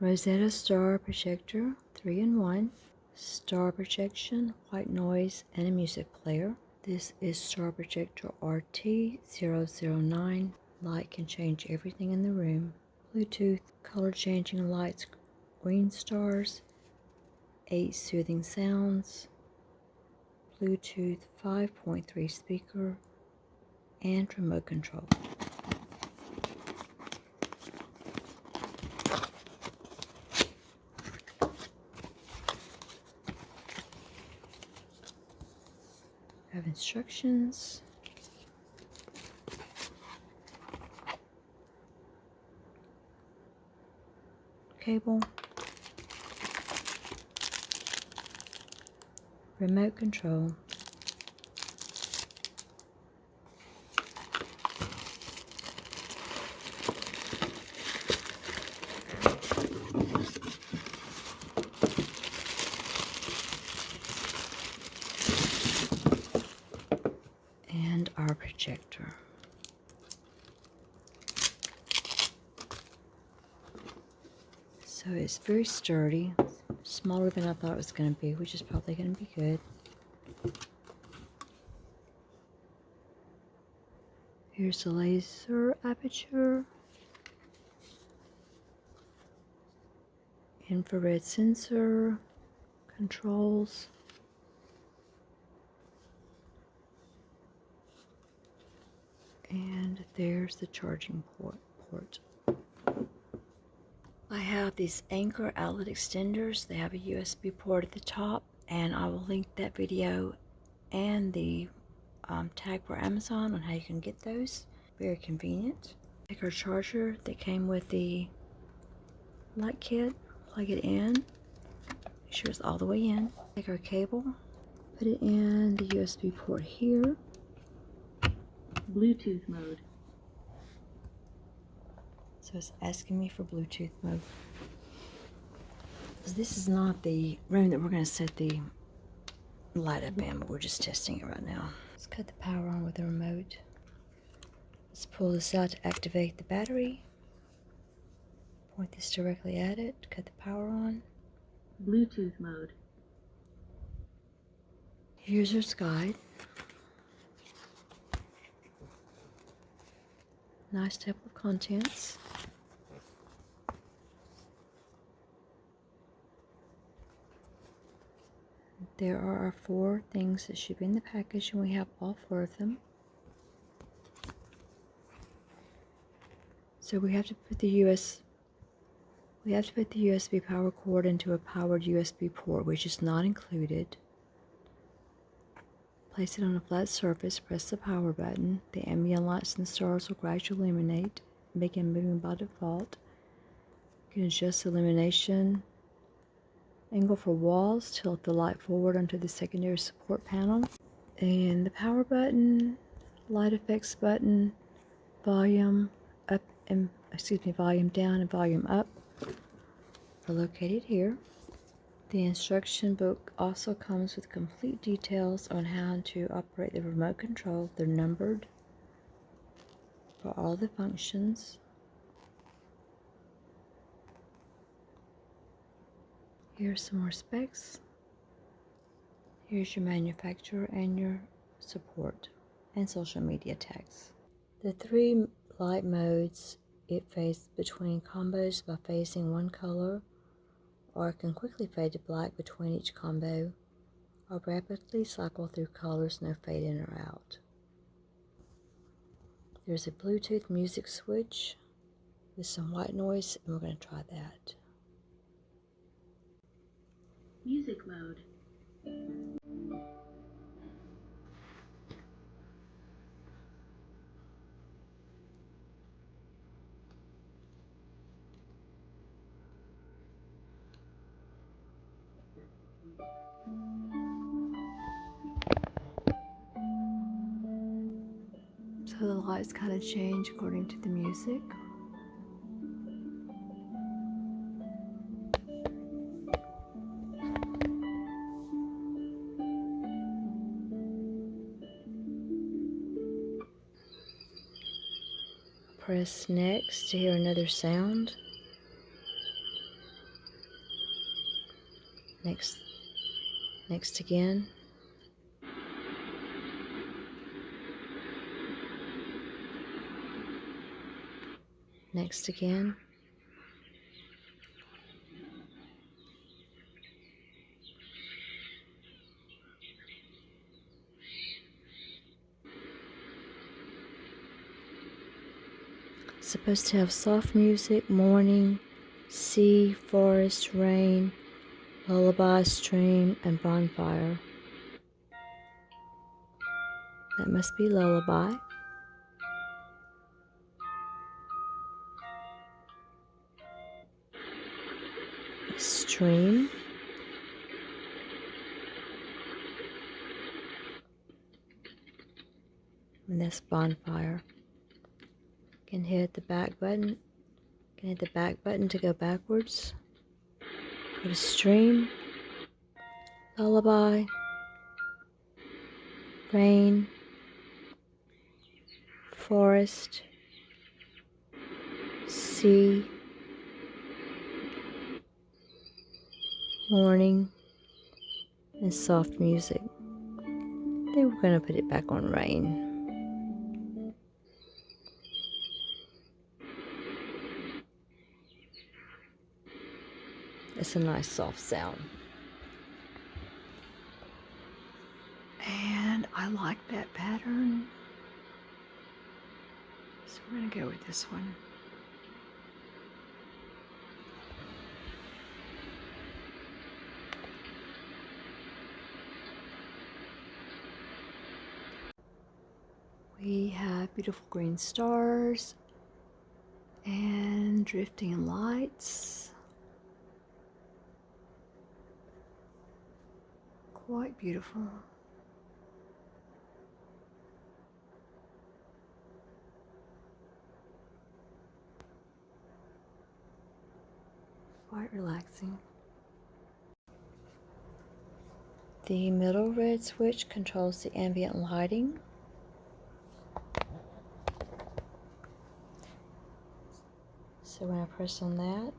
Rossetta Star Projector 3-in-1, Star Projection, White Noise, and a music player. This is Star Projector RT009. Light can change everything in the room. Bluetooth, color changing lights, green stars, 8 soothing sounds, Bluetooth 5.3 speaker, and remote control. I have instructions. Cable. Remote control. And our projector. So it's very sturdy, smaller than I thought it was going to be, which is probably going to be good. Here's the laser aperture, infrared sensor, controls, and there's the charging port. I have these Anchor outlet extenders. They have a USB port at the top, and I will link that video and the tag for Amazon on how you can get those. Very convenient. Take our charger that came with the light kit, plug it in, make sure it's all the way in. Take our cable, put it in the USB port here. Bluetooth mode. So it's asking me for Bluetooth mode. This is not the room that we're going to set the light up in, but we're just testing it right now. Let's cut the power on with the remote. Let's pull this out to activate the battery. Point this directly at it, cut the power on. Bluetooth mode. User's guide. Nice table of contents. There are our 4 things that should be in the package, and we have all 4 of them. So we have to put the USB power cord into a powered USB port, which is not included. Place it on a flat surface, press the power button. The ambient lights and stars will gradually illuminate, begin moving by default. You can adjust the illumination angle for walls, tilt the light forward onto the secondary support panel. And the power button, light effects button, volume up and volume down and volume up are located here. The instruction book also comes with complete details on how to operate the remote control. They're numbered for all the functions. Here's some more specs. Here's your manufacturer and your support and social media tags. The 3 light modes, it fades between combos by phasing one color, or it can quickly fade to black between each combo, or rapidly cycle through colors, no fade in or out. There's a Bluetooth music switch with some white noise, and we're going to try that. Music mode. So the lights kind of change according to the music. Press next to hear another sound. next again. Next again. Supposed to have soft music, morning, sea, forest, rain, lullaby, stream, and bonfire. That must be lullaby. Stream. And that's bonfire. Can hit the back button. Can hit the back button to go backwards. Go to stream. Lullaby. Rain. Forest. Sea. Morning. And soft music. They were going to put it back on rain. It's a nice soft sound. And I like that pattern. So we're going to go with this one. We have beautiful green stars and drifting lights. Quite beautiful. Quite relaxing. The middle red switch controls the ambient lighting. So when I press on that,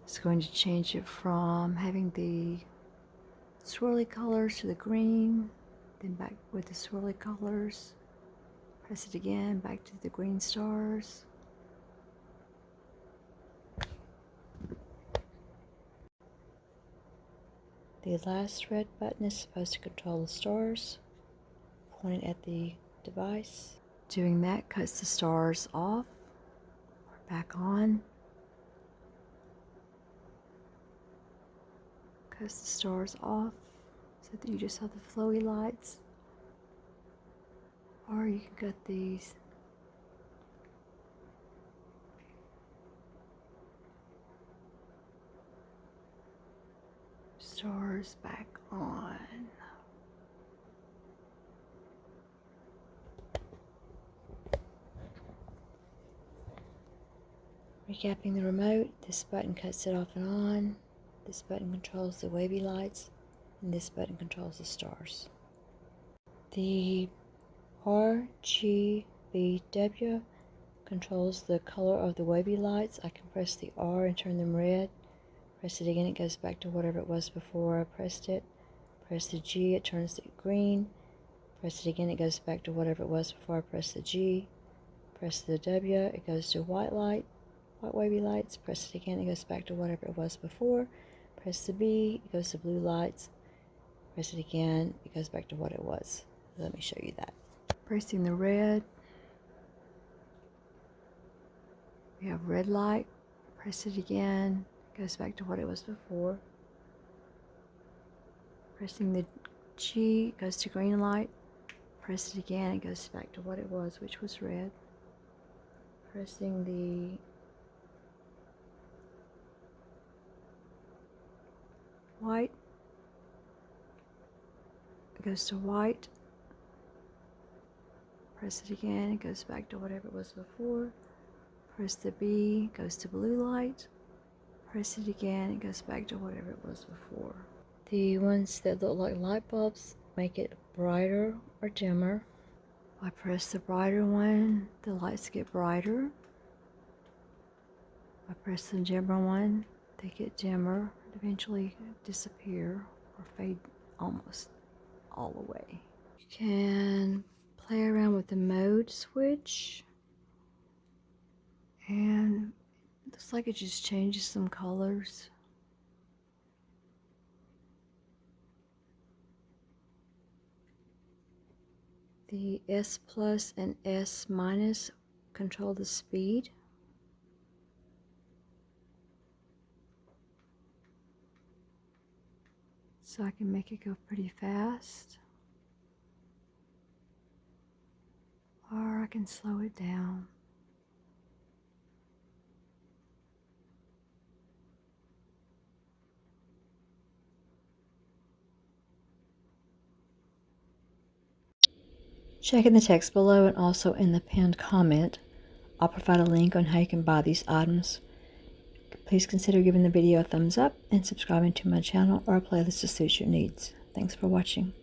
it's going to change it from having the swirly colors to the green, then back with the swirly colors. Press it again, back to the green stars. The last red button is supposed to control the stars, pointed at the device. Doing that cuts the stars off or back on. Cuts the stars off so that you just have the flowy lights. Or you can cut these stars back on. Recapping the remote, this button cuts it off and on. This button controls the wavy lights, and this button controls the stars. The RGBW controls the color of the wavy lights. I can press the R and turn them red. Press it again, it goes back to whatever it was before I pressed it. Press the G, it turns it green. Press it again, it goes back to whatever it was before I pressed the G. Press the W, it goes to white light, white wavy lights. Press it again, it goes back to whatever it was before. Press the B, it goes to blue lights. Press it again, it goes back to what it was. Let me show you that. Pressing the red, we have red light. Press it again, it goes back to what it was before. Pressing the G, it goes to green light. Press it again, it goes back to what it was, which was red. Pressing the white, it goes to white. Press it again, it goes back to whatever it was before. Press the B, it goes to blue light. Press it again, it goes back to whatever it was before. The ones that look like light bulbs, make it brighter or dimmer. I press the brighter one, the lights get brighter. I press the dimmer one, they get dimmer, eventually disappear or fade almost all the way. You can play around with the mode switch, and it looks like it just changes some colors. The S plus and S minus control the speed. So I can make it go pretty fast, or I can slow it down. Check in the text below and also in the pinned comment. I'll provide a link on how you can buy these items. Please consider giving the video a thumbs up and subscribing to my channel or a playlist to suit your needs. Thanks for watching.